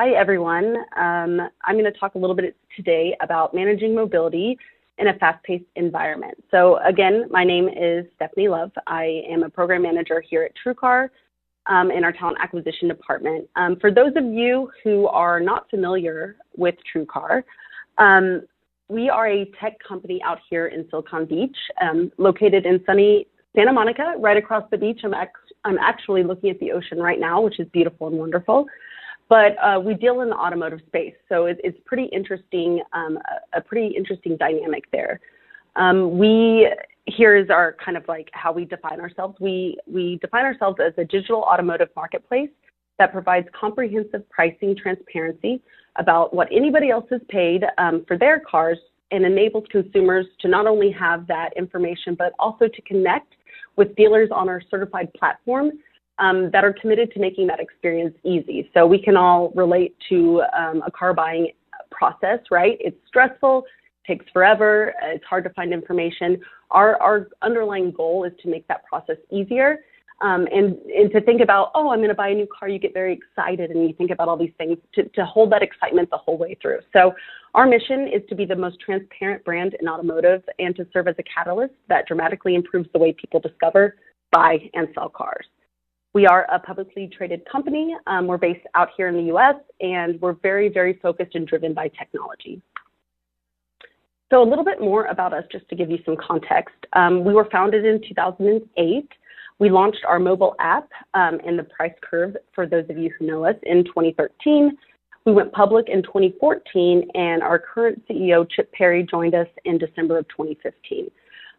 Hi, everyone. I'm going to talk a little bit today about managing mobility in a fast-paced environment. So again, my name is Stephanie Love. I am a program manager here at TrueCar in our talent acquisition department. For those of you who are not familiar with TrueCar, we are a tech company out here in Silicon Beach, located in sunny Santa Monica, right across the beach. I'm actually looking at the ocean right now, which is beautiful and wonderful. But we deal in the automotive space, so it's pretty interesting, a pretty interesting dynamic there. Here is our kind of like how we define ourselves. We define ourselves as a digital automotive marketplace that provides comprehensive pricing transparency about what anybody else has paid for their cars, and enables consumers to not only have that information, but also to connect with dealers on our certified platform that are committed to making that experience easy. So we can all relate to a car buying process, right? It's stressful, takes forever, it's hard to find information. Our underlying goal is to make that process easier and to think about, oh, I'm going to buy a new car. You get very excited and you think about all these things to hold that excitement the whole way through. So our mission is to be the most transparent brand in automotive and to serve as a catalyst that dramatically improves the way people discover, buy, and sell cars. We are a publicly traded company. We're based out here in the US, and we're very, very focused and driven by technology. So a little bit more about us, just to give you some context. We were founded in 2008. We launched our mobile app in the price curve, for those of you who know us, in 2013. We went public in 2014, and our current CEO, Chip Perry, joined us in December of 2015.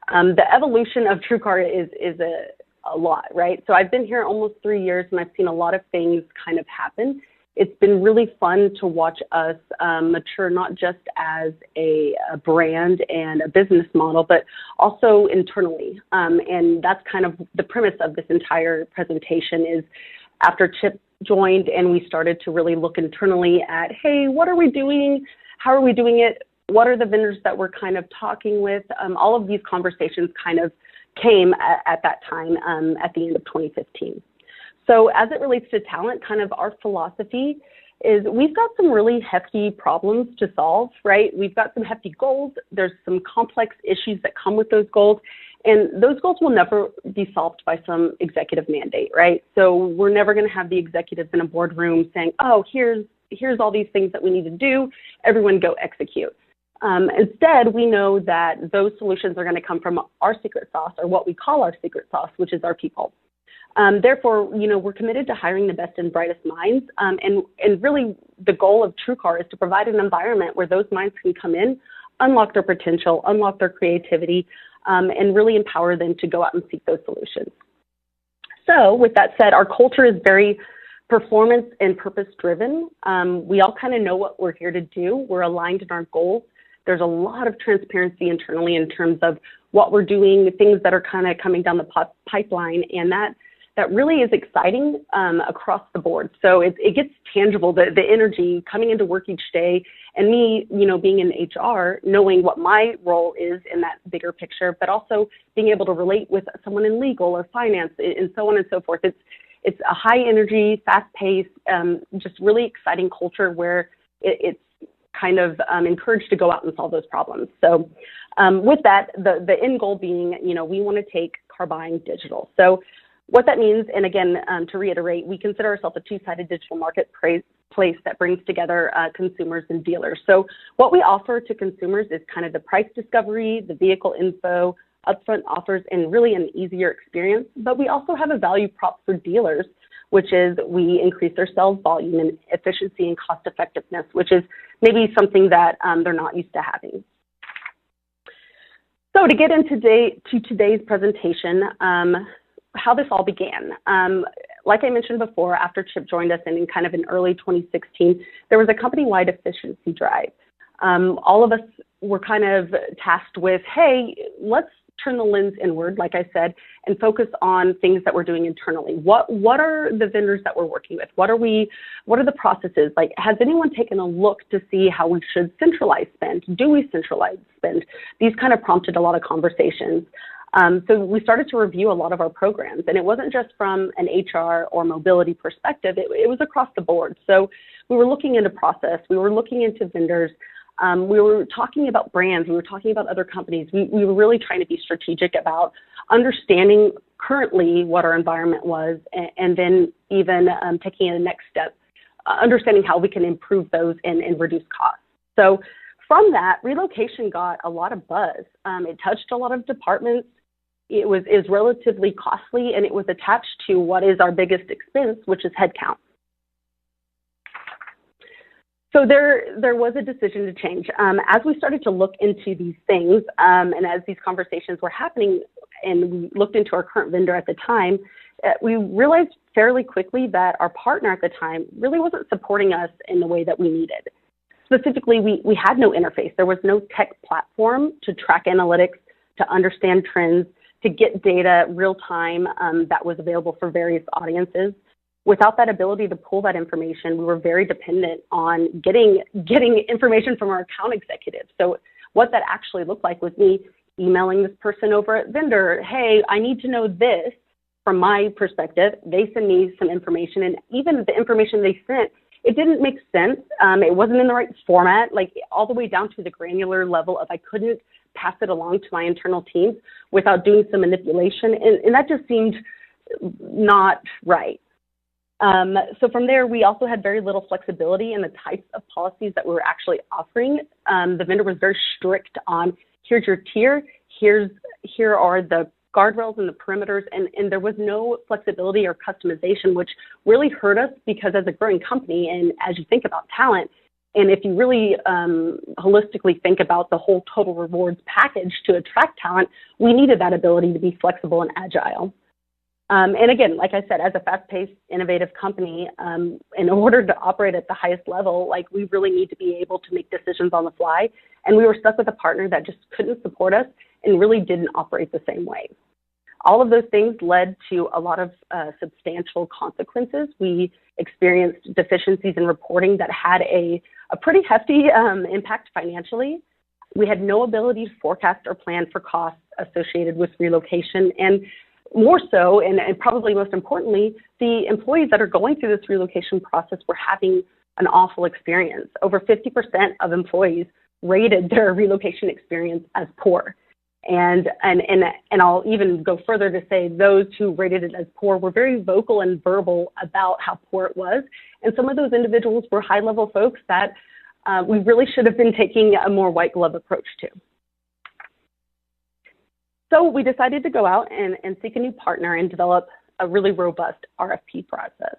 The evolution of TrueCar is a lot, right? So I've been here almost 3 years, and I've seen a lot of things kind of happen. It's been really fun to watch us mature, not just as a brand and a business model, but also internally. And that's kind of the premise of this entire presentation is after Chip joined and we started to really look internally at, hey, what are we doing? How are we doing it? What are the vendors that we're kind of talking with? All of these conversations kind of came at that time at the end of 2015. So as it relates to talent, kind of our philosophy is we've got some really hefty problems to solve, right? We've got some hefty goals. There's some complex issues that come with those goals. And those goals will never be solved by some executive mandate, right? So we're never going to have the executives in a boardroom saying, oh, here's all these things that we need to do. Everyone go execute. Instead, we know that those solutions are going to come from our secret sauce, or what we call our secret sauce, which is our people. Therefore, we're committed to hiring the best and brightest minds. And really, the goal of TrueCar is to provide an environment where those minds can come in, unlock their potential, unlock their creativity, and really empower them to go out and seek those solutions. So with that said, our culture is very performance and purpose-driven. We all kind of know what we're here to do. We're aligned in our goals. There's a lot of transparency internally in terms of what we're doing, things that are kind of coming down the pipeline, and that really is exciting across the board. So it gets tangible, the energy coming into work each day, and me, being in HR, knowing what my role is in that bigger picture, but also being able to relate with someone in legal or finance and so on and so forth. It's a high energy, fast paced, just really exciting culture where it's kind of encouraged to go out and solve those problems. So with that, the end goal being, we want to take car buying digital. So what that means, and again, to reiterate, we consider ourselves a two-sided digital marketplace that brings together consumers and dealers. So what we offer to consumers is kind of the price discovery, the vehicle info, upfront offers, and really an easier experience. But we also have a value prop for dealers, which is we increase their sales volume and efficiency and cost effectiveness, which is maybe something that they're not used to having. So to get into today's presentation, how this all began. Like I mentioned before, after Chip joined us in kind of in early 2016, there was a company-wide efficiency drive. All of us were kind of tasked with, hey, let's turn the lens inward, like I said, and focus on things that we're doing internally. What are the vendors that we're working with? What are the processes? Like, has anyone taken a look to see how we should centralize spend? Do we centralize spend? These kind of prompted a lot of conversations. So we started to review a lot of our programs, and it wasn't just from an HR or mobility perspective, it was across the board. So we were looking into process, we were looking into vendors, we were talking about brands, we were talking about other companies. We were really trying to be strategic about understanding currently what our environment was, and then even taking a next step, understanding how we can improve those and reduce costs. So from that, relocation got a lot of buzz. It touched a lot of departments. It was relatively costly, and it was attached to what is our biggest expense, which is headcount. So there was a decision to change. As we started to look into these things, and as these conversations were happening, and we looked into our current vendor at the time, we realized fairly quickly that our partner at the time really wasn't supporting us in the way that we needed. Specifically, we had no interface. There was no tech platform to track analytics, to understand trends, to get data real time that was available for various audiences. Without that ability to pull that information, we were very dependent on getting information from our account executives. So what that actually looked like was me emailing this person over at vendor, hey, I need to know this from my perspective. They send me some information, and even the information they sent, it didn't make sense. It wasn't in the right format, like all the way down to the granular level of I couldn't pass it along to my internal teams without doing some manipulation. And that just seemed not right. So from there, we also had very little flexibility in the types of policies that we were actually offering. The vendor was very strict on here's your tier, here are the guardrails and the perimeters, and there was no flexibility or customization, which really hurt us because as a growing company, and as you think about talent, and if you really holistically think about the whole total rewards package to attract talent, we needed that ability to be flexible and agile. And again, like I said, as a fast-paced, innovative company, in order to operate at the highest level, like we really need to be able to make decisions on the fly. And we were stuck with a partner that just couldn't support us and really didn't operate the same way. All of those things led to a lot of substantial consequences. We experienced deficiencies in reporting that had a pretty hefty impact financially. We had no ability to forecast or plan for costs associated with relocation, and more so, and probably most importantly, the employees that are going through this relocation process were having an awful experience. Over 50% of employees rated their relocation experience as poor. And I'll even go further to say those who rated it as poor were very vocal and verbal about how poor it was. And some of those individuals were high-level folks that we really should have been taking a more white glove approach to. So we decided to go out and seek a new partner and develop a really robust RFP process.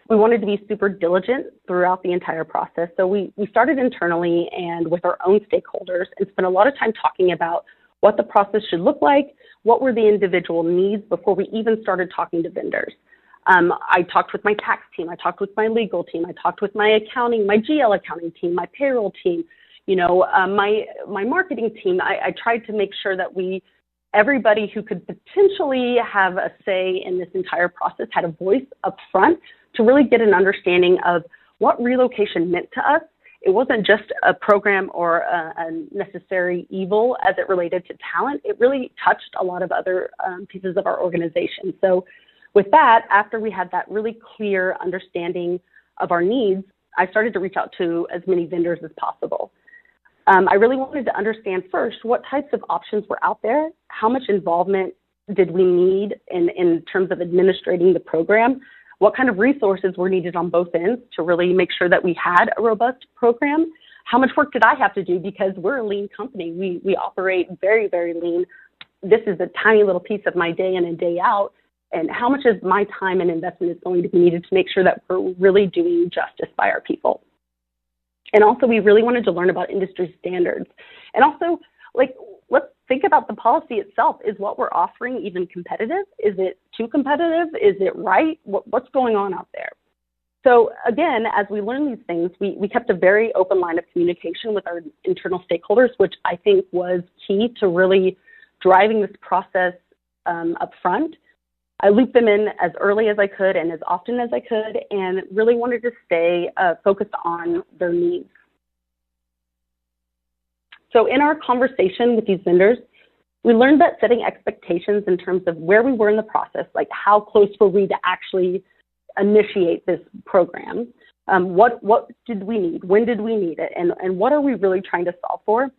We wanted to be super diligent throughout the entire process. So we started internally and with our own stakeholders and spent a lot of time talking about what the process should look like, what were the individual needs before we even started talking to vendors. I talked with my tax team, I talked with my legal team, I talked with my accounting, my GL accounting team, my payroll team, my marketing team. I tried to make sure that everybody who could potentially have a say in this entire process had a voice up front to really get an understanding of what relocation meant to us. It wasn't just a program or a necessary evil as it related to talent. It really touched a lot of other pieces of our organization. So with that, after we had that really clear understanding of our needs, I started to reach out to as many vendors as possible. I really wanted to understand first what types of options were out there, how much involvement did we need in terms of administrating the program, what kind of resources were needed on both ends to really make sure that we had a robust program, how much work did I have to do because we're a lean company. We operate very, very lean. This is a tiny little piece of my day in and day out, and how much of my time and investment is going to be needed to make sure that we're really doing justice by our people. And also, we really wanted to learn about industry standards. And also, let's think about the policy itself. Is what we're offering even competitive? Is it too competitive? Is it right? What's going on out there? So again, as we learn these things, we kept a very open line of communication with our internal stakeholders, which I think was key to really driving this process up front. I looped them in as early as I could and as often as I could, and really wanted to stay focused on their needs. So in our conversation with these vendors, we learned that setting expectations in terms of where we were in the process, like how close were we to actually initiate this program, what did we need, when did we need it, and what are we really trying to solve for?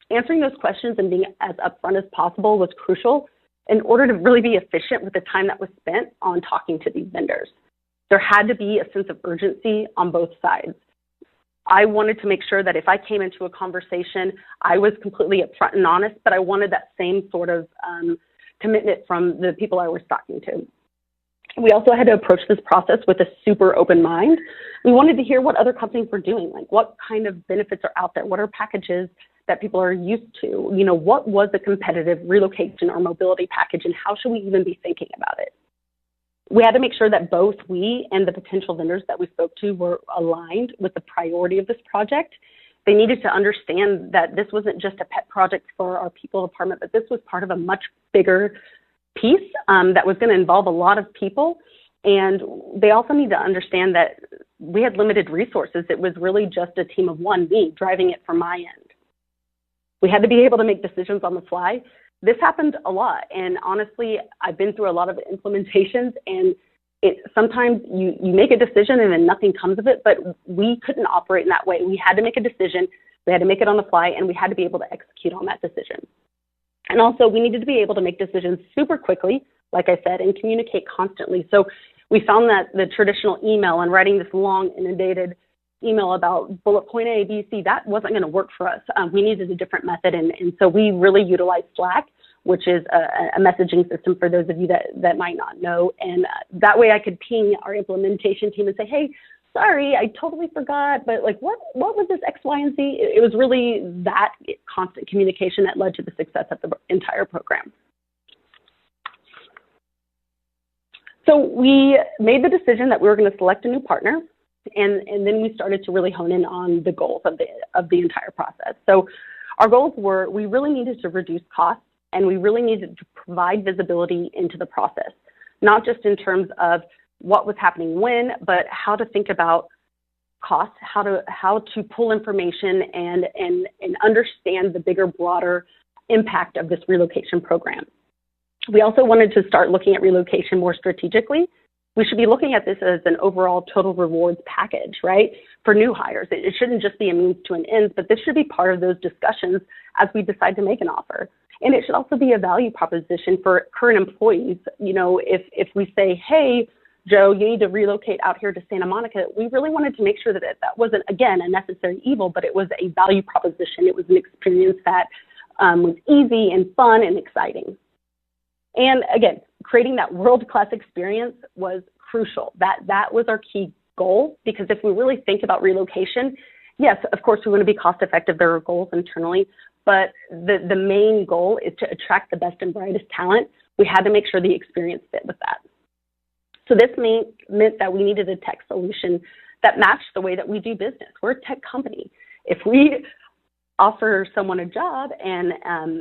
Answering those questions and being as upfront as possible was crucial in order to really be efficient with the time that was spent on talking to these vendors. There had to be a sense of urgency on both sides. I wanted to make sure that if I came into a conversation, I was completely upfront and honest, but I wanted that same sort of commitment from the people I was talking to. We also had to approach this process with a super open mind. We wanted to hear what other companies were doing, like what kind of benefits are out there, what are packages that people are used to, you know, what was a competitive relocation or mobility package, and how should we even be thinking about it? We had to make sure that both we and the potential vendors that we spoke to were aligned with the priority of this project. They needed to understand that this wasn't just a pet project for our people department, but this was part of a much bigger piece that was going to involve a lot of people. And they also need to understand that we had limited resources. It was really just a team of one, me, driving it from my end. We had to be able to make decisions on the fly. This happened a lot, and honestly, I've been through a lot of implementations, and sometimes you make a decision and then nothing comes of it, but we couldn't operate in that way. We had to make a decision, we had to make it on the fly, and we had to be able to execute on that decision. And also, we needed to be able to make decisions super quickly, like I said, and communicate constantly. So we found that the traditional email and writing this long, inundated email about bullet point A, B, C, that wasn't going to work for us. We needed a different method, and so we really utilized Slack, which is a messaging system for those of you that might not know. And that way I could ping our implementation team and say, hey, sorry, I totally forgot, but like, what was this X, Y, and Z? It was really that constant communication that led to the success of the entire program. So we made the decision that we were going to select a new partner. And then we started to really hone in on the goals of the entire process. So our goals were, we really needed to reduce costs, and we really needed to provide visibility into the process, not just in terms of what was happening when, but how to think about costs, how to pull information and understand the bigger, broader impact of this relocation program. We also wanted to start looking at relocation more strategically. We should be looking at this as an overall total rewards package, right, for new hires. It shouldn't just be a means to an end, but this should be part of those discussions as we decide to make an offer. And it should also be a value proposition for current employees. You know, if we say, hey, Joe, you need to relocate out here to Santa Monica, we really wanted to make sure that that wasn't, again, a necessary evil, but it was a value proposition. It was an experience that was easy and fun and exciting. And again, creating that world-class experience was crucial. That was our key goal, because if we really think about relocation, yes, of course, we want to be cost-effective. There are goals internally, but the main goal is to attract the best and brightest talent. We had to make sure the experience fit with that. So this meant that we needed a tech solution that matched the way that we do business. We're a tech company. If we offer someone a job and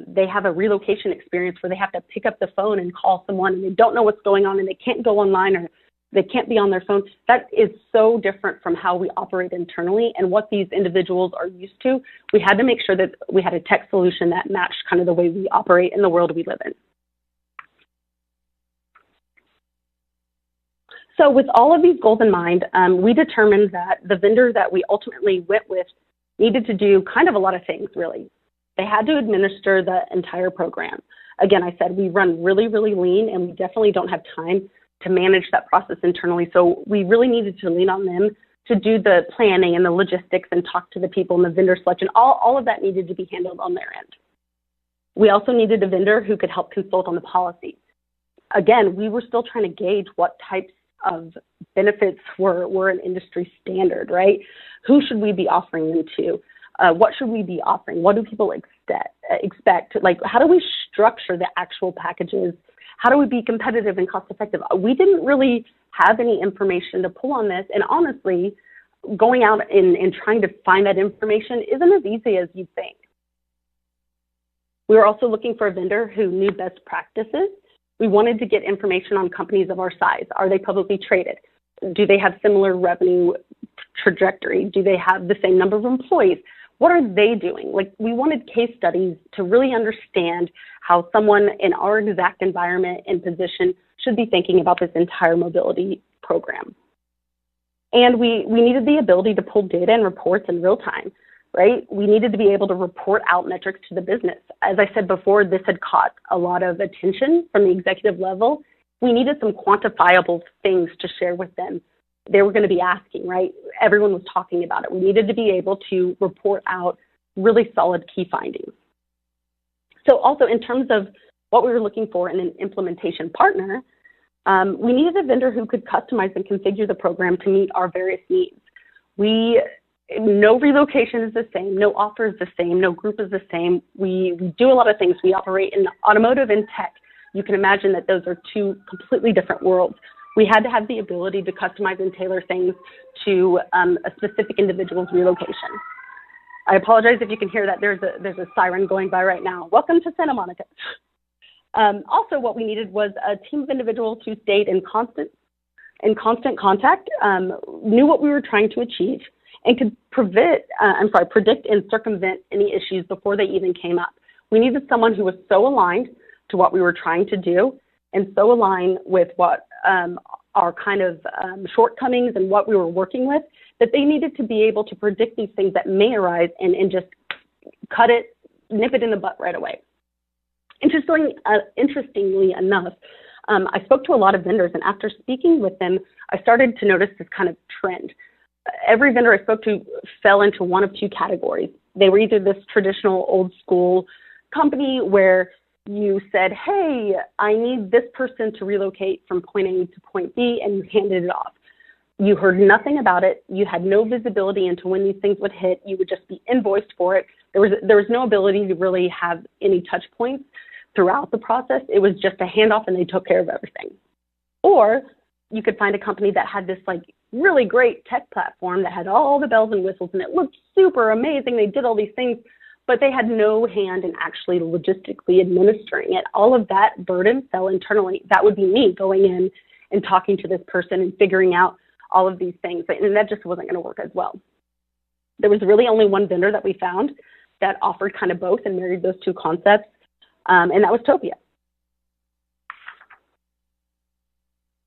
they have a relocation experience where they have to pick up the phone and call someone and they don't know what's going on and they can't go online or they can't be on their phone, that is so different from how we operate internally and what these individuals are used to. We had to make sure that we had a tech solution that matched kind of the way we operate in the world we live in. So with all of these goals in mind, we determined that the vendor that we ultimately went with needed to do kind of a lot of things, really. They had to administer the entire program. Again, I said we run really, really lean, and we definitely don't have time to manage that process internally. So we really needed to lean on them to do the planning and the logistics and talk to the people and the vendor selection. All of that needed to be handled on their end. We also needed a vendor who could help consult on the policy. Again, we were still trying to gauge what types of benefits were an industry standard, right? Who should we be offering them to? What should we be offering? What do people expect? Like, how do we structure the actual packages? How do we be competitive and cost effective? We didn't really have any information to pull on this. And honestly, going out and trying to find that information isn't as easy as you think. We were also looking for a vendor who knew best practices. We wanted to get information on companies of our size. Are they publicly traded? Do they have similar revenue trajectory? Do they have the same number of employees? What are they doing? Like, we wanted case studies to really understand how someone in our exact environment and position should be thinking about this entire mobility program. And we needed the ability to pull data and reports in real time, right? We needed to be able to report out metrics to the business. As I said before, this had caught a lot of attention from the executive level. We needed some quantifiable things to share with them. They were going to be asking, right? Everyone was talking about it. We needed to be able to report out really solid key findings. So also in terms of what we were looking for in an implementation partner, we needed a vendor who could customize and configure the program to meet our various needs. No relocation is the same, no offer is the same, no group is the same. We do a lot of things. We operate in automotive and tech. You can imagine that those are two completely different worlds. We had to have the ability to customize and tailor things to a specific individual's relocation. I apologize if you can hear that. There's a siren going by right now. Welcome to Santa Monica. Also, what we needed was a team of individuals who stayed in constant contact, knew what we were trying to achieve, and could predict and circumvent any issues before they even came up. We needed someone who was so aligned to what we were trying to do and so aligned with what our kind of shortcomings and what we were working with, that they needed to be able to predict these things that may arise and just nip it in the butt right away. Interestingly enough, I spoke to a lot of vendors, and after speaking with them, I started to notice this kind of trend. Every vendor I spoke to fell into one of two categories. They were either this traditional old school company where you said, hey, I need this person to relocate from point A to point B, and you handed it off. You heard nothing about it. You had no visibility into when these things would hit. You would just be invoiced for it. There was no ability to really have any touch points throughout the process. It was just a handoff, and they took care of everything. Or you could find a company that had this like really great tech platform that had all the bells and whistles, and it looked super amazing. They did all these things, but they had no hand in actually logistically administering it. All of that burden fell internally. That would be me going in and talking to this person and figuring out all of these things, and that just wasn't going to work as well. There was really only one vendor that we found that offered kind of both and married those two concepts, and that was Topia.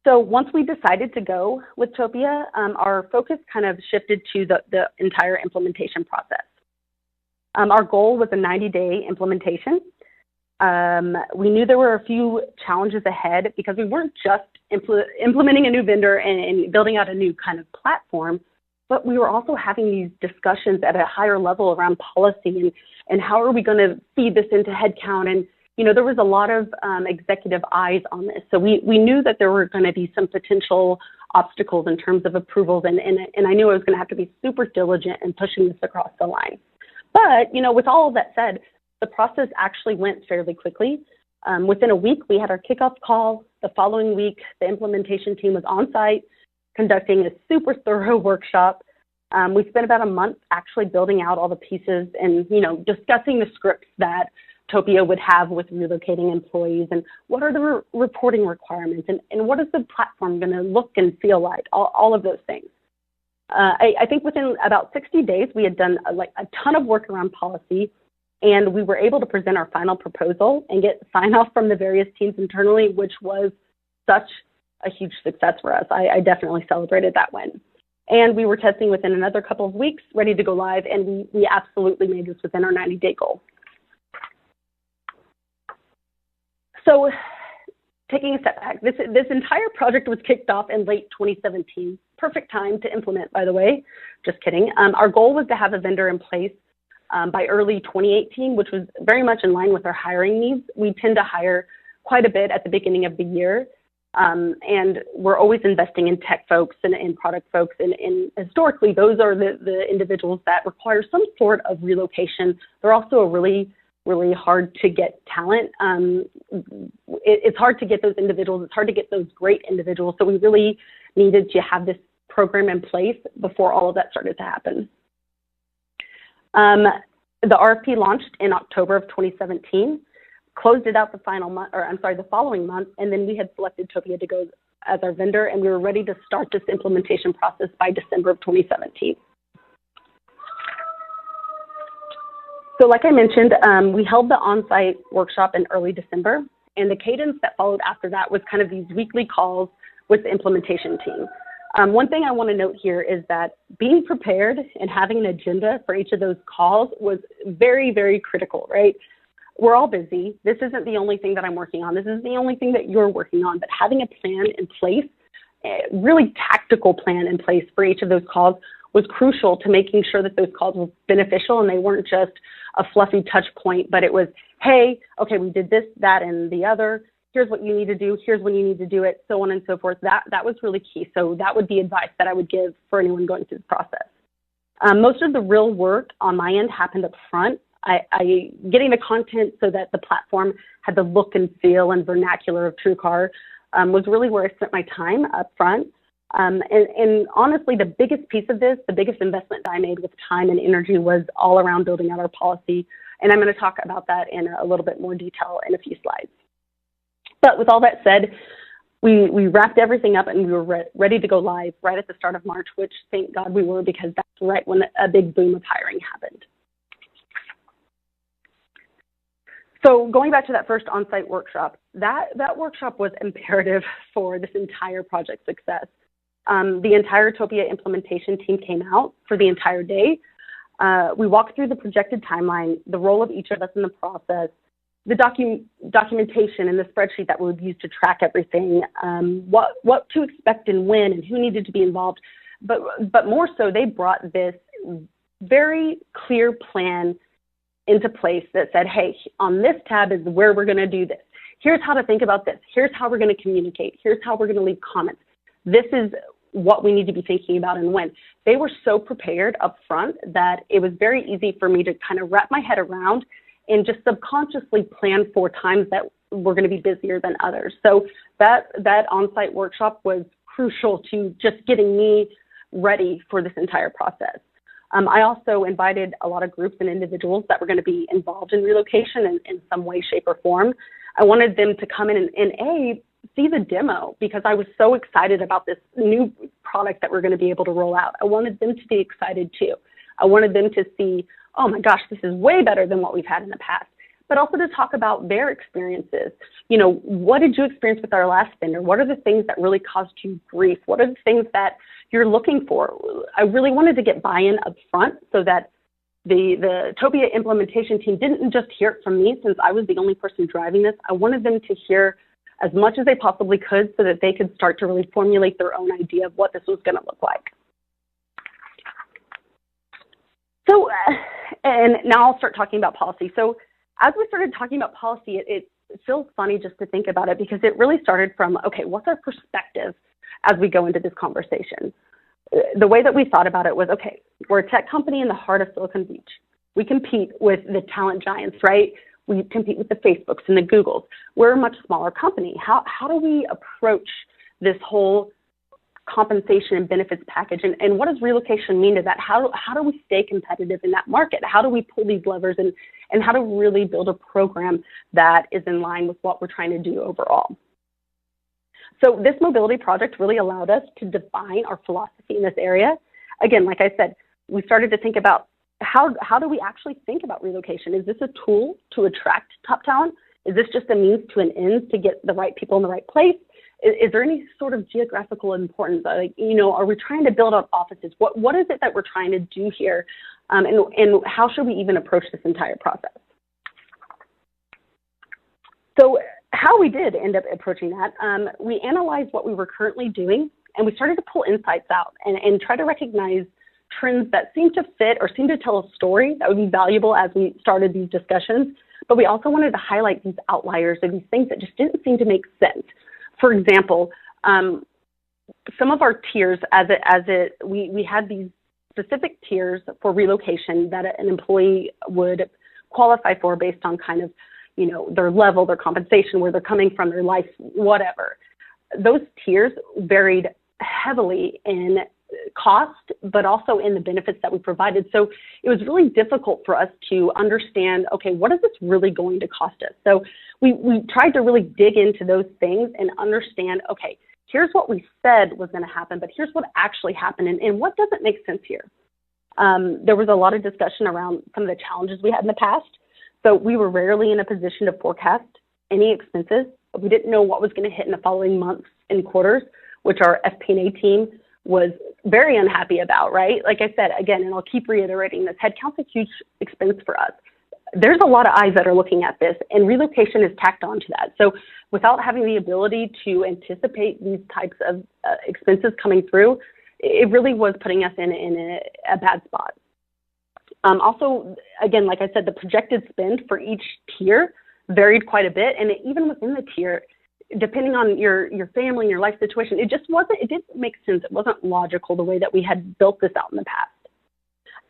So once we decided to go with Topia, our focus kind of shifted to the entire implementation process. Our goal was a 90-day implementation. We knew there were a few challenges ahead because we weren't just implementing a new vendor and building out a new kind of platform, but we were also having these discussions at a higher level around policy and how are we going to feed this into headcount. And, you know, there was a lot of executive eyes on this. So we knew that there were going to be some potential obstacles in terms of approvals, and I knew I was going to have to be super diligent in pushing this across the line. But, you know, with all of that said, the process actually went fairly quickly. Within a week, we had our kickoff call. The following week, the implementation team was on site conducting a super thorough workshop. We spent about a month actually building out all the pieces and, you know, discussing the scripts that Topia would have with relocating employees and what are the reporting requirements and what is the platform going to look and feel like, all of those things. I think within about 60 days, we had done a ton of work around policy, and we were able to present our final proposal and get sign-off from the various teams internally, which was such a huge success for us. I definitely celebrated that win. And we were testing within another couple of weeks, ready to go live, and we absolutely made this within our 90-day goal. So taking a step back, this entire project was kicked off in late 2017. Perfect time to implement, by the way. Just kidding. Our goal was to have a vendor in place by early 2018, which was very much in line with our hiring needs. We tend to hire quite a bit at the beginning of the year, and we're always investing in tech folks and in product folks. And historically, those are the individuals that require some sort of relocation. They're also a really hard to get talent. It's hard to get those individuals. It's hard to get those great individuals. So we really needed to have this program in place before all of that started to happen. The RFP launched in October of 2017, closed it out the following month, and then we had selected Topia to go as our vendor, and we were ready to start this implementation process by December of 2017. So like I mentioned, we held the on-site workshop in early December, and the cadence that followed after that was kind of these weekly calls with the implementation team. One thing I want to note here is that being prepared and having an agenda for each of those calls was very, very critical, right? We're all busy. This isn't the only thing that I'm working on. This isn't the only thing that you're working on, but having a plan in place, a really tactical plan in place for each of those calls was crucial to making sure that those calls were beneficial and they weren't just a fluffy touch point, but it was, hey, okay, we did this, that, and the other. Here's what you need to do. Here's when you need to do it, so on and so forth. That was really key. So that would be advice that I would give for anyone going through the process. Most of the real work on my end happened up front. Getting the content so that the platform had the look and feel and vernacular of TrueCar was really where I spent my time up front. And honestly, the biggest piece of this, the biggest investment that I made with time and energy was all around building out our policy. And I'm going to talk about that in a little bit more detail in a few slides. But with all that said, we wrapped everything up and we were ready to go live right at the start of March, which thank God we were, because that's right when a big boom of hiring happened. So going back to that first on-site workshop, that workshop was imperative for this entire project success. The entire Topia implementation team came out for the entire day. We walked through the projected timeline, the role of each of us in the process, the documentation and the spreadsheet that we would use to track everything, what to expect and when and who needed to be involved. But more so, they brought this very clear plan into place that said, hey, on this tab is where we're going to do this. Here's how to think about this. Here's how we're going to communicate. Here's how we're going to leave comments. This is what we need to be thinking about and when. They were so prepared up front that it was very easy for me to kind of wrap my head around and just subconsciously plan for times that were going to be busier than others. So that on-site workshop was crucial to just getting me ready for this entire process. I also invited a lot of groups and individuals that were going to be involved in relocation in some way, shape, or form. I wanted them to come in and see the demo, because I was so excited about this new product that we're going to be able to roll out. I wanted them to be excited too. I wanted them to see, oh my gosh, this is way better than what we've had in the past. But also to talk about their experiences. You know, what did you experience with our last vendor? What are the things that really caused you grief? What are the things that you're looking for? I really wanted to get buy-in up front so that the Topia implementation team didn't just hear it from me, since I was the only person driving this. I wanted them to hear as much as they possibly could so that they could start to really formulate their own idea of what this was going to look like. So, and now I'll start talking about policy. So as we started talking about policy, it feels funny just to think about it, because it really started from, okay, what's our perspective as we go into this conversation? The way that we thought about it was, okay, we're a tech company in the heart of Silicon Beach. We compete with the talent giants, right? We compete with the Facebooks and the Googles. We're a much smaller company. How do we approach this whole compensation and benefits package? And what does relocation mean to that? How do we stay competitive in that market? How do we pull these levers and how to really build a program that is in line with what we're trying to do overall? So this mobility project really allowed us to define our philosophy in this area. Again, like I said, we started to think about how do we actually think about relocation? Is this a tool to attract top talent? Is this just a means to an end to get the right people in the right place? Is there any sort of geographical importance? Like, you know, are we trying to build up offices? What is it that we're trying to do here? And how should we even approach this entire process? So how we did end up approaching that, we analyzed what we were currently doing, and we started to pull insights out and try to recognize trends that seemed to fit or seemed to tell a story that would be valuable as we started these discussions. But we also wanted to highlight these outliers or these things that just didn't seem to make sense. For example, some of our tiers, we had these specific tiers for relocation that an employee would qualify for based on kind of, you know, their level, their compensation, where they're coming from, their life, whatever. Those tiers varied heavily in cost, but also in the benefits that we provided. So it was really difficult for us to understand, okay, what is this really going to cost us? So we tried to really dig into those things and understand, okay, here's what we said was going to happen, but here's what actually happened, and what doesn't make sense here. There was a lot of discussion around some of the challenges we had in the past. So we were rarely in a position to forecast any expenses. We didn't know what was going to hit in the following months and quarters, which our FP&A team was very unhappy about, right? Like I said, again, and I'll keep reiterating this, headcount's a huge expense for us. There's a lot of eyes that are looking at this, and relocation is tacked on to that. So without having the ability to anticipate these types of expenses coming through, it really was putting us in a bad spot. Also, again, like I said, the projected spend for each tier varied quite a bit, and even within the tier, depending on your family and your life situation, it didn't make sense. It wasn't logical the way that we had built this out in the past.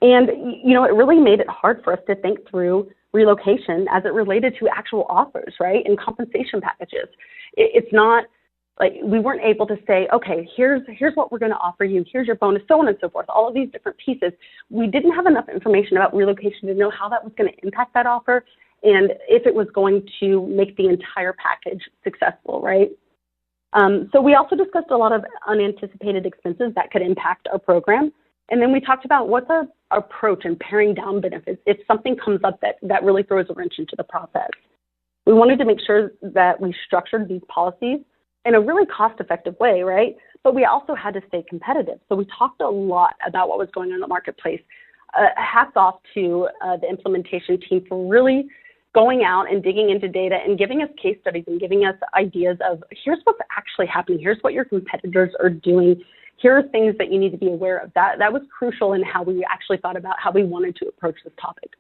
And, it really made it hard for us to think through relocation as it related to actual offers, right, and compensation packages. It's not like we weren't able to say, okay, here's what we're going to offer you, here's your bonus, so on and so forth, all of these different pieces. We didn't have enough information about relocation to know how that was going to impact that offer and if it was going to make the entire package successful, right? So we also discussed a lot of unanticipated expenses that could impact our program. And then we talked about what's our approach in paring down benefits if something comes up that really throws a wrench into the process. We wanted to make sure that we structured these policies in a really cost-effective way, right? But we also had to stay competitive. So we talked a lot about what was going on in the marketplace. Hats off to the implementation team for really going out and digging into data and giving us case studies and giving us ideas of here's what's actually happening, here's what your competitors are doing, here are things that you need to be aware of. That was crucial in how we actually thought about how we wanted to approach this topic.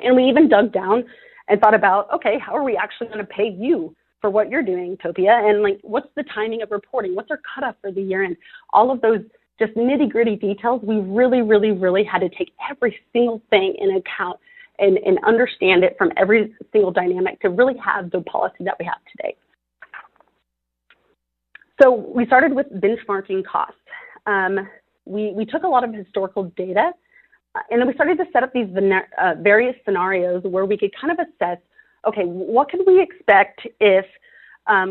And we even dug down and thought about, okay, how are we actually going to pay you for what you're doing, Topia? And like, what's the timing of reporting? What's our cutoff for the year end? All of those just nitty gritty details, we really, really, really had to take every single thing in account and understand it from every single dynamic to really have the policy that we have today. So we started with benchmarking costs. We took a lot of historical data, and then we started to set up these various scenarios where we could kind of assess, okay, what can we expect if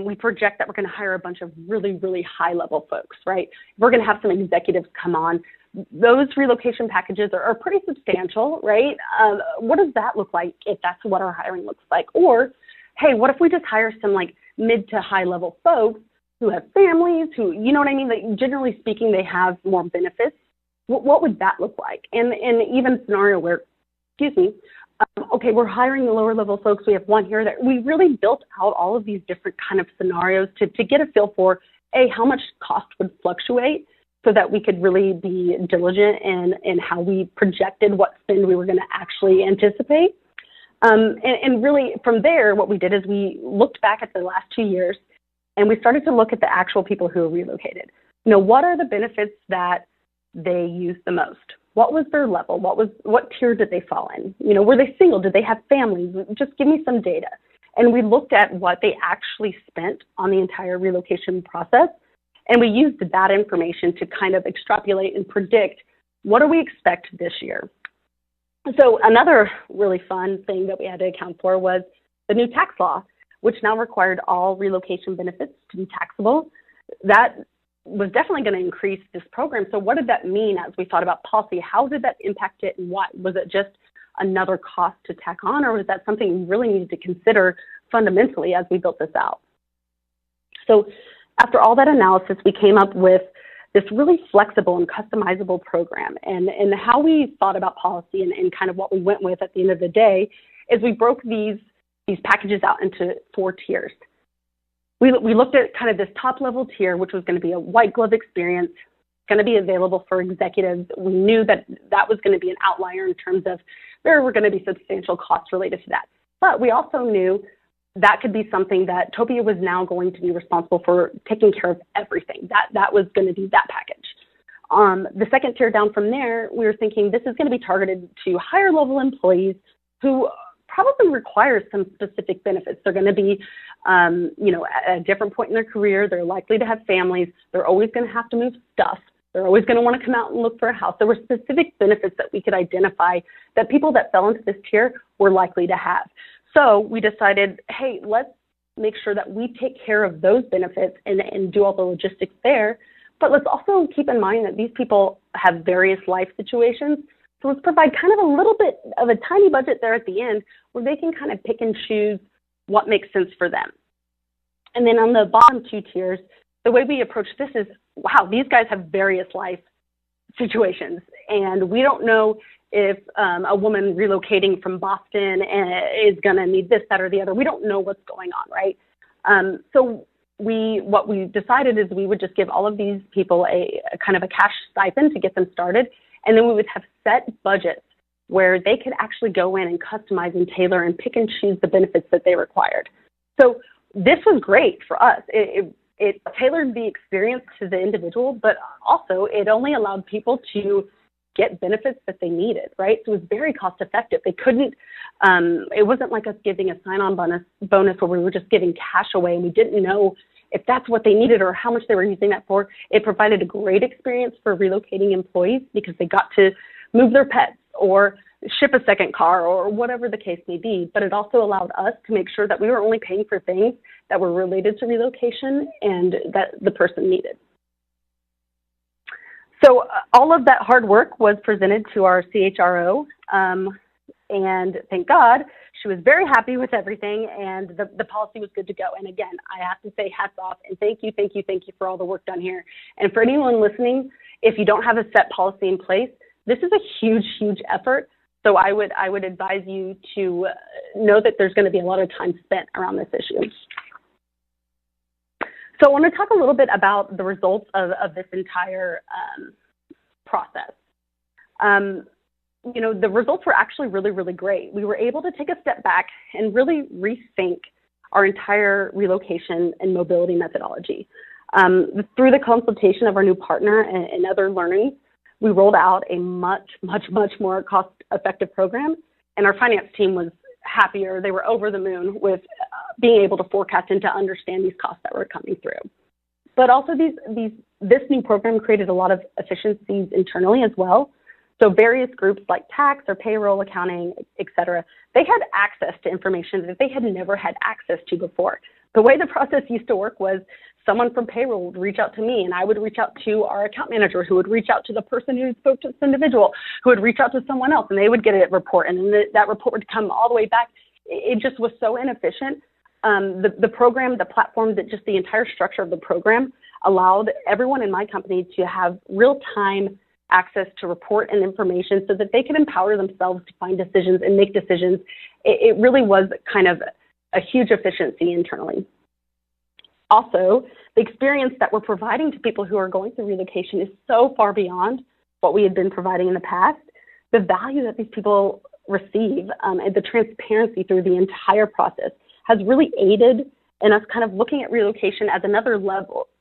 we project that we're going to hire a bunch of really, really high-level folks, right? We're going to have some executives come on. Those relocation packages are pretty substantial, right? What does that look like if that's what our hiring looks like? Or, hey, what if we just hire some like mid to high-level folks who have families, who, you know what I mean? Like, generally speaking, they have more benefits. What would that look like? And even scenario where, okay, we're hiring the lower level folks. We have one here that we really built out all of these different kind of scenarios to get a feel for, how much cost would fluctuate so that we could really be diligent in how we projected what spend we were going to actually anticipate. And really from there, what we did is we looked back at the last 2 years and we started to look at the actual people who were relocated. What are the benefits that they used the most? What was their level? What tier did they fall in? Were they single? Did they have families? Just give me some data. And we looked at what they actually spent on the entire relocation process. And we used that information to kind of extrapolate and predict what do we expect this year. So another really fun thing that we had to account for was the new tax law, which now required all relocation benefits to be taxable. That was definitely going to increase this program. So what did that mean as we thought about policy? How did that impact it, and what? Was it just another cost to tack on, or was that something we really needed to consider fundamentally as we built this out? So after all that analysis, we came up with this really flexible and customizable program. And how we thought about policy and kind of what we went with at the end of the day is we broke these packages out into 4 tiers. We looked at kind of this top level tier, which was going to be a white glove experience, going to be available for executives. We knew that was going to be an outlier in terms of there were going to be substantial costs related to that. But we also knew that could be something that Topia was now going to be responsible for taking care of everything. That was going to be that package. The second tier down from there, we were thinking this is going to be targeted to higher level employees who probably require some specific benefits. They're going to be, at a different point in their career. They're likely to have families. They're always going to have to move stuff, They're always going to want to come out and look for a house. There were specific benefits that we could identify that people that fell into this tier were likely to have. So we decided, hey, let's make sure that we take care of those benefits and do all the logistics there. But let's also keep in mind that these people have various life situations. So let's provide kind of a little bit of a tiny budget there at the end where they can kind of pick and choose what makes sense for them. And then on the bottom two tiers, the way we approach this is, wow, these guys have various life situations. And we don't know if a woman relocating from Boston is going to need this, that, or the other. We don't know what's going on, right? So what we decided is we would just give all of these people a kind of a cash stipend to get them started. And then we would have set budgets where they could actually go in and customize and tailor and pick and choose the benefits that they required. So this was great for us. It tailored the experience to the individual, but also it only allowed people to get benefits that they needed, right? So it was very cost effective. They couldn't, it wasn't like us giving a sign-on bonus where we were just giving cash away and we didn't know if that's what they needed or how much they were using that for. It provided a great experience for relocating employees because they got to move their pets or ship a second car or whatever the case may be. But it also allowed us to make sure that we were only paying for things that were related to relocation and that the person needed. So all of that hard work was presented to our CHRO, and thank God, she was very happy with everything, and the policy was good to go. And again, I have to say hats off, and thank you for all the work done here. And for anyone listening, if you don't have a set policy in place, this is a huge, huge effort. So I would advise you to know that there's going to be a lot of time spent around this issue. So I want to talk a little bit about the results of this entire process. You know, the results were actually really, really great. We were able to take a step back and really rethink our entire relocation and mobility methodology. Through the consultation of our new partner and other learnings, we rolled out a much, much, much more cost-effective program, and our finance team was happier. They were over the moon with being able to forecast and to understand these costs that were coming through. But also this new program created a lot of efficiencies internally as well. So various groups like tax or payroll, accounting, et cetera, they had access to information that they had never had access to before. The way the process used to work was someone from payroll would reach out to me, and I would reach out to our account manager, who would reach out to the person who spoke to this individual, who would reach out to someone else, and they would get a report, and then that report would come all the way back. It just was so inefficient. The program, the platform, that just the entire structure of the program allowed everyone in my company to have real-time access to report and information so that they could empower themselves to find decisions and make decisions. It really was kind of a huge efficiency internally. Also, the experience that we're providing to people who are going through relocation is so far beyond what we had been providing in the past. The value that these people receive and the transparency through the entire process has really aided in us kind of looking at relocation as another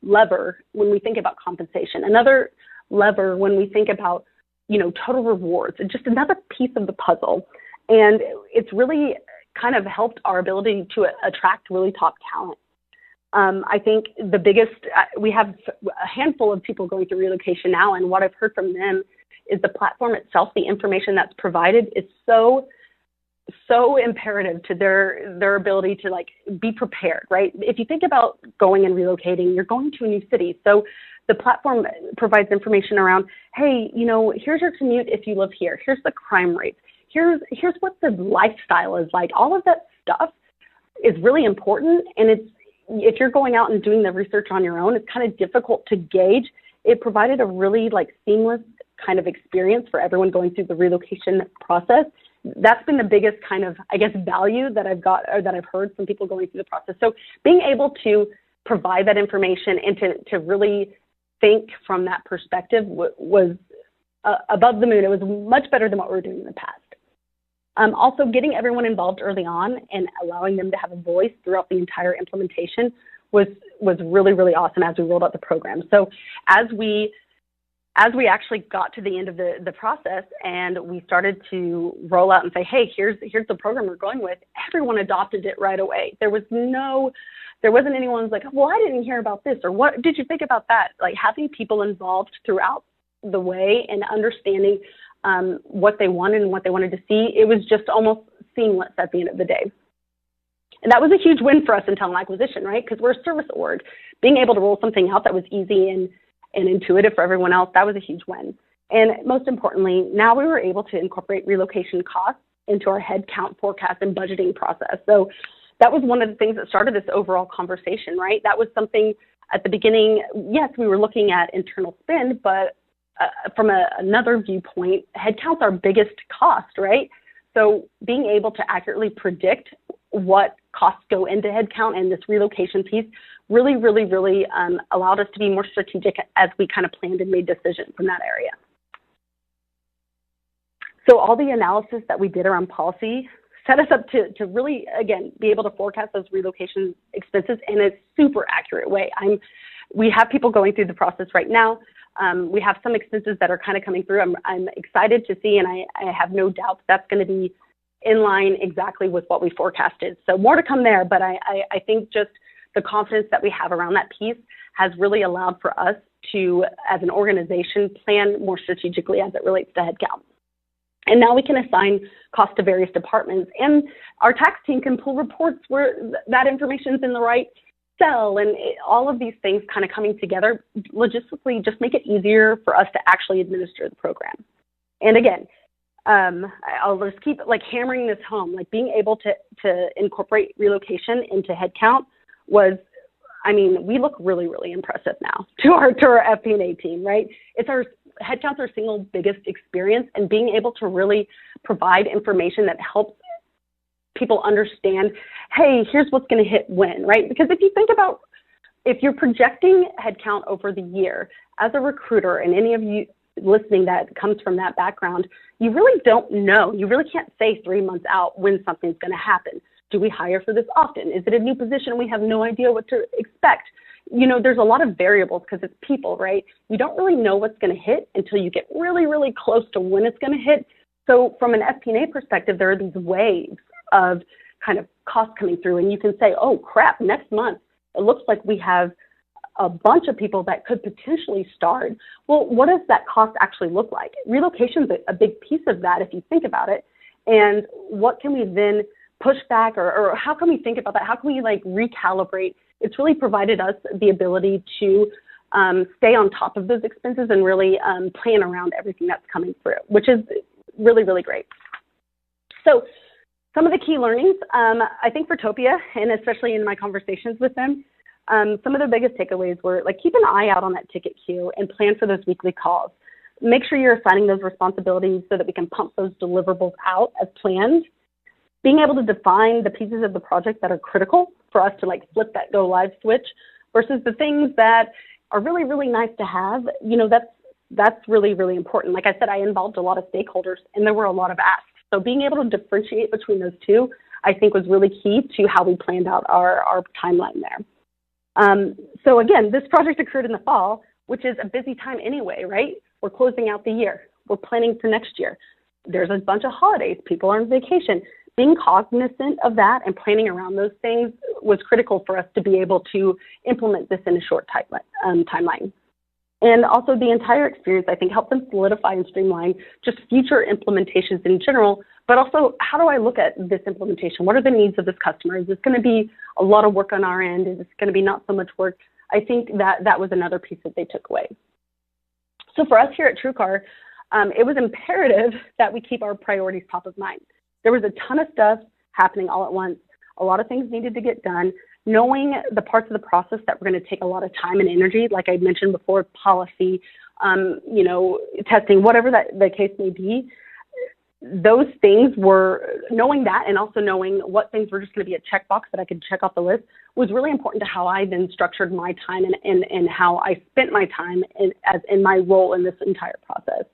lever when we think about compensation, another lever when we think about, you know, total rewards, and just another piece of the puzzle. And it's really kind of helped our ability to attract really top talent. I think the biggest, we have a handful of people going through relocation now, and what I've heard from them is the platform itself, the information that's provided is so imperative to their ability to like be prepared, right? If you think about going and relocating, you're going to a new city. So the platform provides information around, hey, you know, here's your commute if you live here. Here's the crime rates. Here's what the lifestyle is like. All of that stuff is really important, and if you're going out and doing the research on your own, it's kind of difficult to gauge. It provided a really like seamless kind of experience for everyone going through the relocation process. That's been the biggest kind of, I guess, value that I've got, or that I've heard from people going through the process. So being able to provide that information and to really think from that perspective was above the moon. It was much better than what we were doing in the past. Also, getting everyone involved early on and allowing them to have a voice throughout the entire implementation was really, really awesome as we rolled out the program. So as we actually got to the end of the process and we started to roll out and say, hey, here's the program we're going with, everyone adopted it right away. There wasn't anyone who's like, well, I didn't hear about this, or what did you think about that? Like having people involved throughout the way and understanding what they wanted and what they wanted to see, it was just almost seamless at the end of the day. And that was a huge win for us in talent acquisition, right? Because we're a service org. Being able to roll something out that was easy and intuitive for everyone else, that was a huge win. And most importantly, now we were able to incorporate relocation costs into our headcount forecast and budgeting process. So that was one of the things that started this overall conversation, right? That was something at the beginning, yes, we were looking at internal spend, but from another viewpoint, headcount's our biggest cost, right? So being able to accurately predict what costs go into headcount and this relocation piece really allowed us to be more strategic as we kind of planned and made decisions in that area. So all the analysis that we did around policy set us up to really, again, be able to forecast those relocation expenses in a super accurate way. We have people going through the process right now. We have some expenses that are kind of coming through. I'm excited to see, and I have no doubt that's going to be in line exactly with what we forecasted. So more to come there, but I think just the confidence that we have around that piece has really allowed for us to, as an organization, plan more strategically as it relates to headcount. And now we can assign costs to various departments, and our tax team can pull reports where that information is in the right cell, and all of these things kind of coming together logistically just make it easier for us to actually administer the program. And again, I'll just keep hammering this home, being able to incorporate relocation into headcount was, we look really impressive now to our FP&A team, right? Headcount's our single biggest experience, and being able to really provide information that helps people understand, hey, here's what's going to hit when, right? Because if you think about, if you're projecting headcount over the year as a recruiter, and any of you listening that comes from that background, you really don't know. You really can't say 3 months out when something's going to happen. Do we hire for this often? Is it a new position? We have no idea what to expect. There's a lot of variables because it's people, right? You don't really know what's going to hit until you get really close to when it's going to hit. So from an FP&A perspective, there are these waves of kind of costs coming through, and you can say, oh crap, next month, it looks like we have a bunch of people that could potentially start. Well, what does that cost actually look like? Relocation is a big piece of that if you think about it. And what can we then push back, or how can we think about that? How can we recalibrate? It's really provided us the ability to stay on top of those expenses and really plan around everything that's coming through, which is really great. So some of the key learnings, I think for Topia, and especially in my conversations with them, some of the biggest takeaways were keep an eye out on that ticket queue and plan for those weekly calls. Make sure you're assigning those responsibilities so that we can pump those deliverables out as planned. Being able to define the pieces of the project that are critical for us to flip that go live switch versus the things that are really nice to have, that's really important. Like I said, I involved a lot of stakeholders and there were a lot of asks. So being able to differentiate between those two, I think was really key to how we planned out our timeline there. So again, this project occurred in the fall, which is a busy time anyway, right? We're closing out the year. We're planning for next year. There's a bunch of holidays. People are on vacation. Being cognizant of that and planning around those things was critical for us to be able to implement this in a short timeline. And also the entire experience, I think, helped them solidify and streamline just future implementations in general, but also how do I look at this implementation? What are the needs of this customer? Is this going to be a lot of work on our end? Is this going to be not so much work? I think that was another piece that they took away. So for us here at TrueCar, it was imperative that we keep our priorities top of mind. There was a ton of stuff happening all at once. A lot of things needed to get done. Knowing the parts of the process that were going to take a lot of time and energy, like I mentioned before, policy, testing, whatever the case may be, those things were, knowing that and also knowing what things were just going to be a checkbox that I could check off the list was really important to how I then structured my time and how I spent my time in my role in this entire process.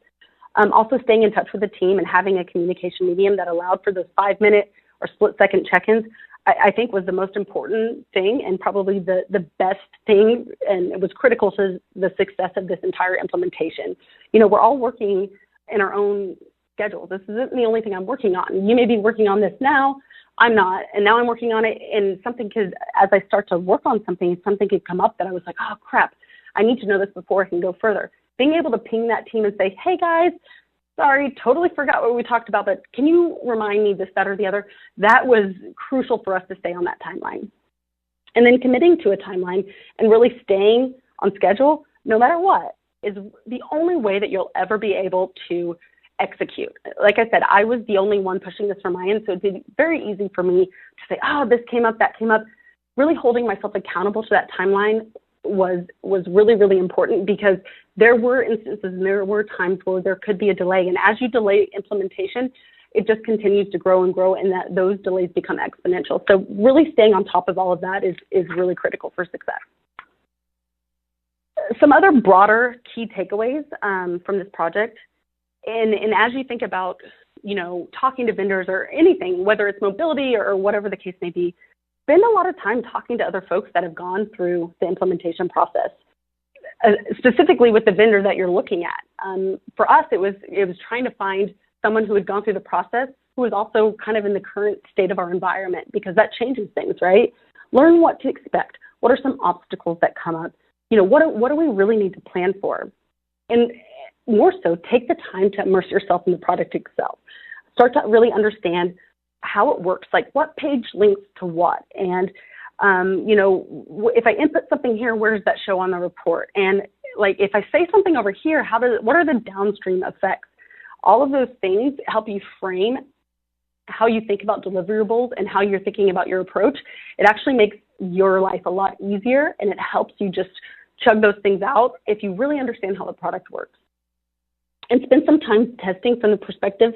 Also staying in touch with the team and having a communication medium that allowed for those 5-minute or split-second check-ins, I think was the most important thing and probably the best thing, and it was critical to the success of this entire implementation. We're all working in our own schedules. This isn't the only thing I'm working on. You may be working on this now, I'm not, and now I'm working on it, and something could, as I start to work on something could come up that I was like, oh crap, I need to know this before I can go further. being able to ping that team and say, hey guys, sorry, totally forgot what we talked about, but can you remind me this, that, or the other? That was crucial for us to stay on that timeline. And then committing to a timeline and really staying on schedule, no matter what, is the only way that you'll ever be able to execute. Like I said, I was the only one pushing this from my end, so it'd be very easy for me to say, oh, this came up, that came up. Really holding myself accountable to that timeline was really, really important, because there were instances and there were times where there could be a delay. And as you delay implementation, it just continues to grow and grow, and that those delays become exponential. So really staying on top of all of that is really critical for success. Some other broader key takeaways from this project, and as you think about, talking to vendors or anything, whether it's mobility or whatever the case may be, spend a lot of time talking to other folks that have gone through the implementation process, specifically with the vendor that you're looking at. For us, it was trying to find someone who had gone through the process, who was also kind of in the current state of our environment, because that changes things, right? Learn what to expect. What are some obstacles that come up? What do we really need to plan for? And more so, take the time to immerse yourself in the product itself. Start to really understand how it works, like what page links to what. And, if I input something here, where does that show on the report? And like, if I say something over here, what are the downstream effects? All of those things help you frame how you think about deliverables and how you're thinking about your approach. It actually makes your life a lot easier, and it helps you just chug those things out if you really understand how the product works. And spend some time testing from the perspective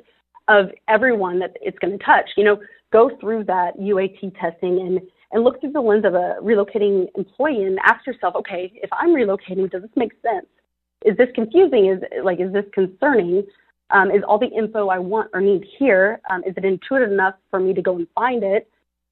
of everyone that it's going to touch. Go through that UAT testing and look through the lens of a relocating employee and ask yourself, okay, if I'm relocating, does this make sense? Is this confusing? Is this concerning? Is all the info I want or need here? Is it intuitive enough for me to go and find it?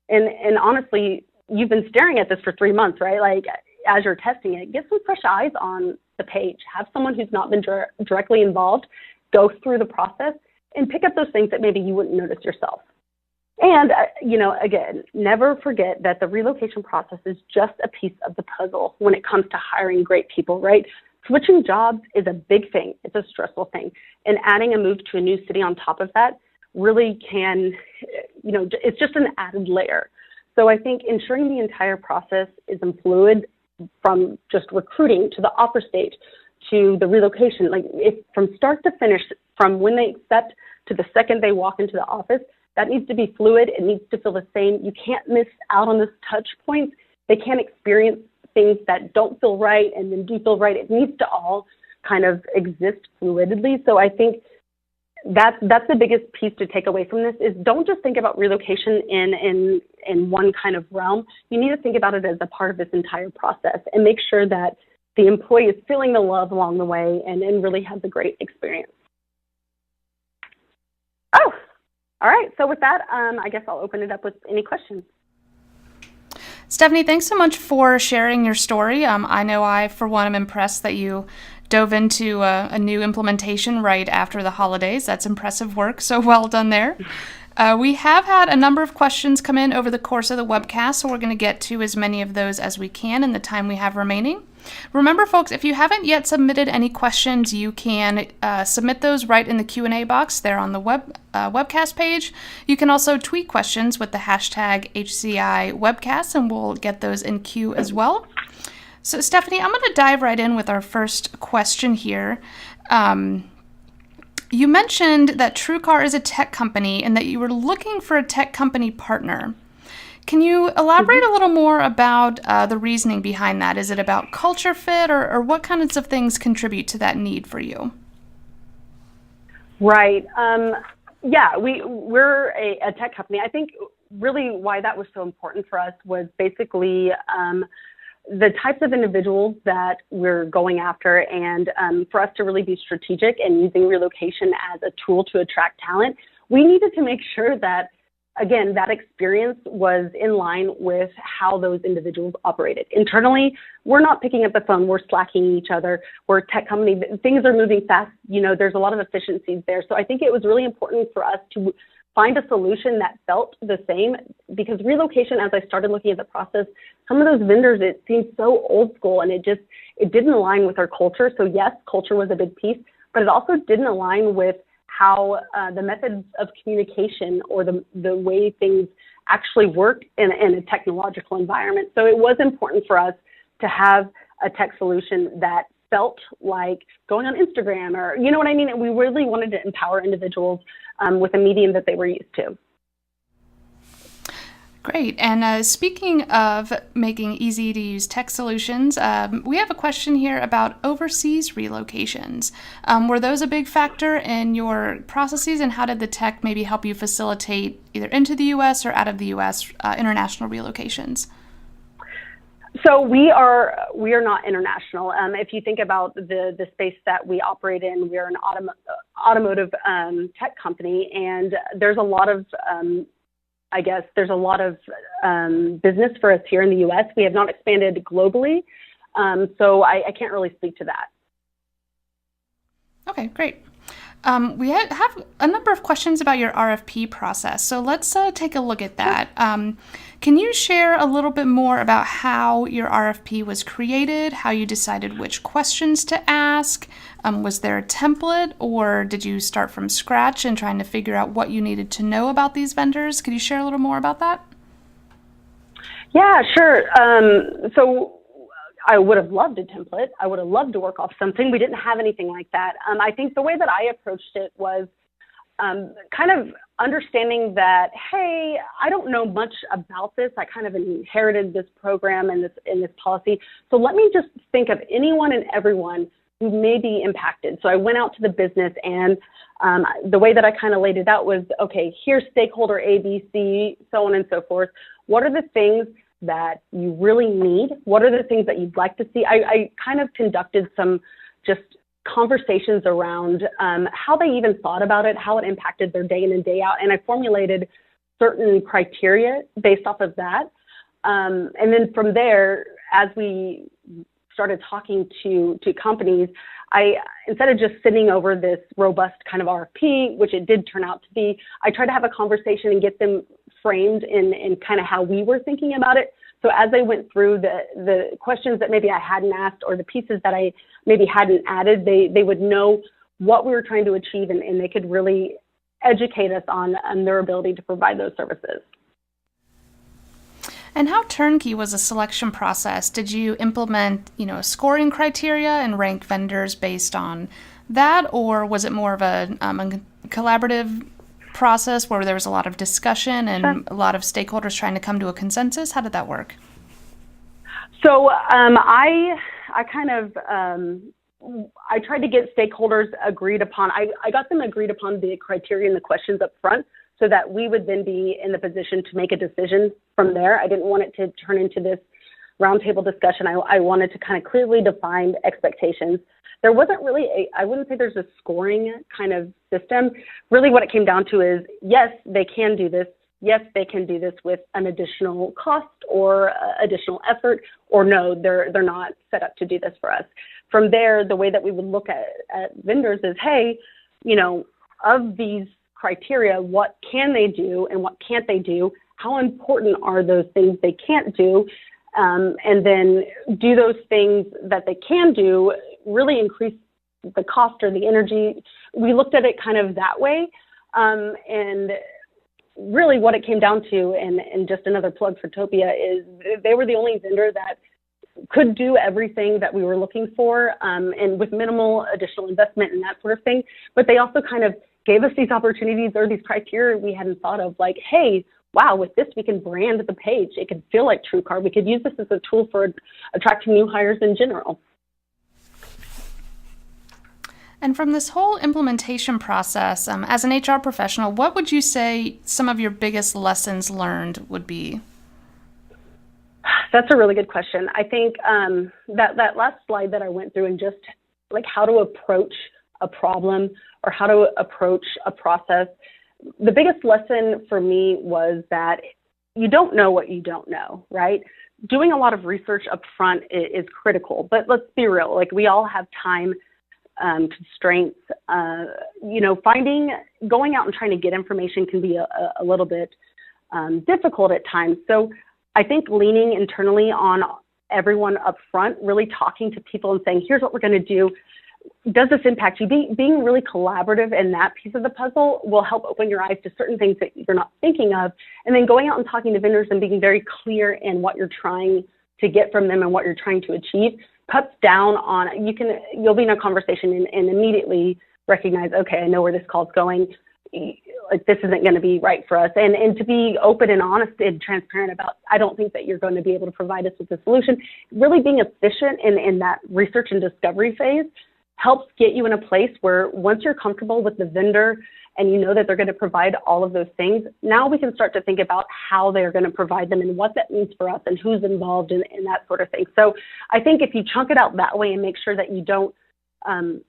And honestly, you've been staring at this for 3 months, right? Like, as you're testing it, get some fresh eyes on the page. Have someone who's not been directly involved go through the process and pick up those things that maybe you wouldn't notice yourself. And, again, never forget that the relocation process is just a piece of the puzzle when it comes to hiring great people, right? Switching jobs is a big thing. It's a stressful thing. And adding a move to a new city on top of that really can, it's just an added layer. So I think ensuring the entire process is fluid, from just recruiting to the offer stage to the relocation, like from start to finish, from when they accept to the second they walk into the office, that needs to be fluid. It needs to feel the same. You can't miss out on this touch points. They can't experience things that don't feel right and then do feel right. It needs to all kind of exist fluidly. So I think that's the biggest piece to take away from this, is don't just think about relocation in one kind of realm. You need to think about it as a part of this entire process, and make sure that the employee is feeling the love along the way and really has a great experience. Oh, all right. So with that, I guess I'll open it up with any questions. Stephanie, thanks so much for sharing your story. I know I, for one, am impressed that you dove into a new implementation right after the holidays. That's impressive work, so well done there. We have had a number of questions come in over the course of the webcast, so we're going to get to as many of those as we can in the time we have remaining. Remember, folks, if you haven't yet submitted any questions, you can submit those right in the Q&A box there on the webcast page. You can also tweet questions with the hashtag HCI webcast, and we'll get those in queue as well. So, Stephanie, I'm going to dive right in with our first question here. You mentioned that TrueCar is a tech company and that you were looking for a tech company partner. Can you elaborate a little more about the reasoning behind that? Is it about culture fit, or what kinds of things contribute to that need for you? Right. Yeah, we're a tech company. I think really why that was so important for us was basically the types of individuals that we're going after, and for us to really be strategic and using relocation as a tool to attract talent, we needed to make sure that, again, that experience was in line with how those individuals operated. Internally, we're not picking up the phone, we're slacking each other, we're a tech company, things are moving fast, there's a lot of efficiencies there. So I think it was really important for us to find a solution that felt the same, because relocation, as I started looking at the process, some of those vendors, it seemed so old school, and it didn't align with our culture. So yes, culture was a big piece, but it also didn't align with how the methods of communication or the way things actually work in a technological environment. So it was important for us to have a tech solution that felt like going on Instagram, or, you know what I mean? And we really wanted to empower individuals with a medium that they were used to. Great. And speaking of making easy to use tech solutions, we have a question here about overseas relocations. Were those a big factor in your processes, and how did the tech maybe help you facilitate either into the U.S. or out of the U.S. International relocations? So we are not international. If you think about the space that we operate in, we are an automotive tech company, and there's a lot of business for us here in the U.S. We have not expanded globally, so I can't really speak to that. Okay, great. We have a number of questions about your RFP process, so let's take a look at that. Can you share a little bit more about how your RFP was created, how you decided which questions to ask? Was there a template, or did you start from scratch and trying to figure out what you needed to know about these vendors? Could you share a little more about that? Yeah, sure. So I would have loved a template. I would have loved to work off something. We didn't have anything like that. I think the way that I approached it was kind of understanding that, hey, I don't know much about this. I kind of inherited this program and this policy. So let me just think of anyone and everyone who may be impacted. So I went out to the business, and the way that I kind of laid it out was, okay, here's stakeholder A, B, C, so on and so forth. What are the things that you really need? What are the things that you'd like to see? I kind of conducted some just conversations around how they even thought about it, how it impacted their day in and day out. And I formulated certain criteria based off of that. And then from there, as we started talking to companies, instead of just sending over this robust kind of RFP, which it did turn out to be, I tried to have a conversation and get them framed in kind of how we were thinking about it. So as I went through the questions that maybe I hadn't asked, or the pieces that I maybe hadn't added, they would know what we were trying to achieve, and they could really educate us on their ability to provide those services. And how turnkey was the selection process? Did you implement, a scoring criteria and rank vendors based on that, or was it more of a collaborative process where there was a lot of discussion and a lot of stakeholders trying to come to a consensus? How did that work? So I tried to get stakeholders agreed upon. I got them agreed upon the criteria and the questions up front, so that we would then be in the position to make a decision from there. I didn't want it to turn into this roundtable discussion. I wanted to kind of clearly define expectations. There wasn't really I wouldn't say there's a scoring kind of system. Really what it came down to is, yes, they can do this. Yes, they can do this with an additional cost or additional effort, or no, they're not set up to do this for us. From there, the way that we would look at vendors is, hey, of these criteria, what can they do and what can't they do? How important are those things they can't do? And then do those things that they can do really increase the cost or the energy? We looked at it kind of that way. And really what it came down to, and just another plug for Topia, is they were the only vendor that could do everything that we were looking for, and with minimal additional investment and that sort of thing. But they also kind of gave us these opportunities or these criteria we hadn't thought of, like, hey, wow, with this we can brand the page. It could feel like TrueCar. We could use this as a tool for attracting new hires in general. And from this whole implementation process, as an HR professional, what would you say some of your biggest lessons learned would be? That's a really good question. I think that last slide that I went through, and just like how to approach a problem or how to approach a process, the biggest lesson for me was that you don't know what you don't know, right? Doing a lot of research up front is critical, but let's be real. Like, we all have time constraints. Going out and trying to get information can be a little bit difficult at times. So I think leaning internally on everyone up front, really talking to people and saying, here's what we're going to do. Does this impact you? Being really collaborative in that piece of the puzzle will help open your eyes to certain things that you're not thinking of. And then going out and talking to vendors and being very clear in what you're trying to get from them and what you're trying to achieve cuts down on, you'll be in a conversation and immediately recognize, okay, I know where this call's going. Like, this isn't going to be right for us. And to be open and honest and transparent about, I don't think that you're going to be able to provide us with a solution. Really being efficient in that research and discovery phase helps get you in a place where once you're comfortable with the vendor and you know that they're going to provide all of those things, now we can start to think about how they're going to provide them and what that means for us and who's involved in that sort of thing. So I think if you chunk it out that way and make sure that you don't,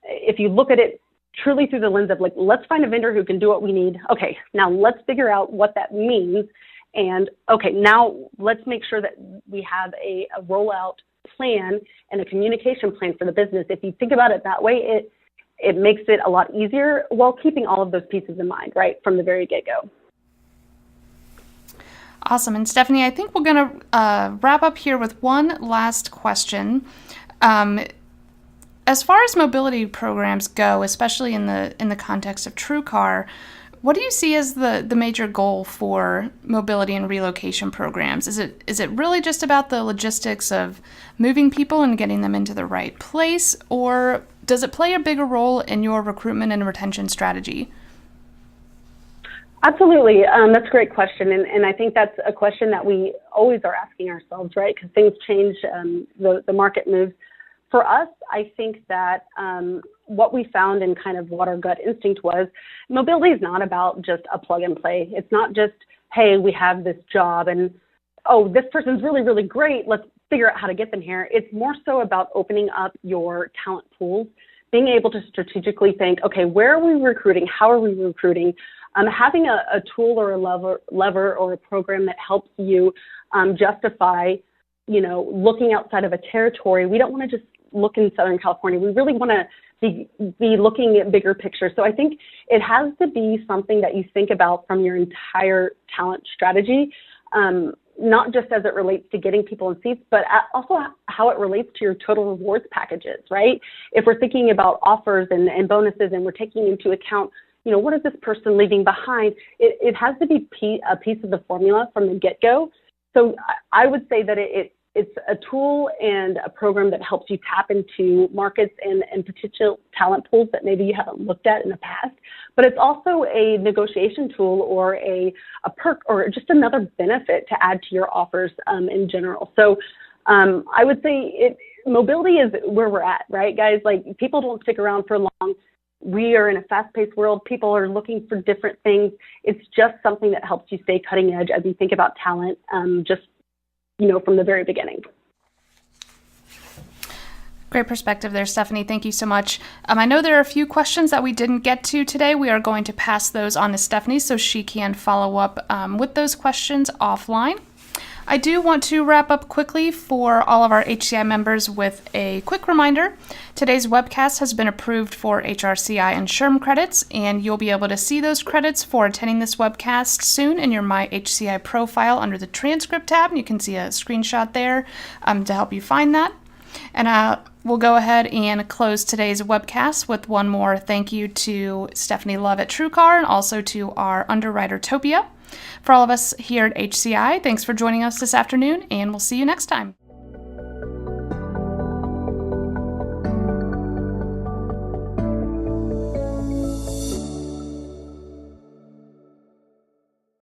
if you look at it truly through the lens of like, let's find a vendor who can do what we need. Okay, now let's figure out what that means. And okay, now let's make sure that we have a rollout plan and a communication plan for the business. If you think about it that way, it makes it a lot easier while keeping all of those pieces in mind, right, from the very get-go. Awesome. And Stephanie, I think we're going to wrap up here with one last question. As far as mobility programs go, especially in the context of TrueCar, what do you see as the major goal for mobility and relocation programs? Is it really just about the logistics of moving people and getting them into the right place, or does it play a bigger role in your recruitment and retention strategy? Absolutely. That's a great question. And I think that's a question that we always are asking ourselves, right? Because things change, the market moves. For us, I think that what we found and kind of what our gut instinct was, mobility is not about just a plug and play. It's not just, hey, we have this job and, oh, this person's really, really great. Let's figure out how to get them here. It's more so about opening up your talent pools, being able to strategically think, okay, where are we recruiting? How are we recruiting? Having a tool or a lever or a program that helps you justify, looking outside of a territory. We don't want to just look in Southern California. We really want to be looking at bigger picture. So I think it has to be something that you think about from your entire talent strategy, not just as it relates to getting people in seats, but also how it relates to your total rewards packages, right? If we're thinking about offers and bonuses and we're taking into account, what is this person leaving behind? It has to be a piece of the formula from the get-go. So I would say that it's a tool and a program that helps you tap into markets and potential talent pools that maybe you haven't looked at in the past. But it's also a negotiation tool or a perk or just another benefit to add to your offers in general. So I would say mobility is where we're at, right, guys? Like, people don't stick around for long. We are in a fast-paced world. People are looking for different things. It's just something that helps you stay cutting edge as you think about talent, from the very beginning. Great perspective there, Stephanie. Thank you so much. I know there are a few questions that we didn't get to today. We are going to pass those on to Stephanie so she can follow up with those questions offline. I do want to wrap up quickly for all of our HCI members with a quick reminder. Today's webcast has been approved for HRCI and SHRM credits, and you'll be able to see those credits for attending this webcast soon in your My HCI profile under the transcript tab. You can see a screenshot there to help you find that. And we'll go ahead and close today's webcast with one more thank you to Stephanie Love at TrueCar and also to our underwriter Topia. For all of us here at HCI, thanks for joining us this afternoon, and we'll see you next time.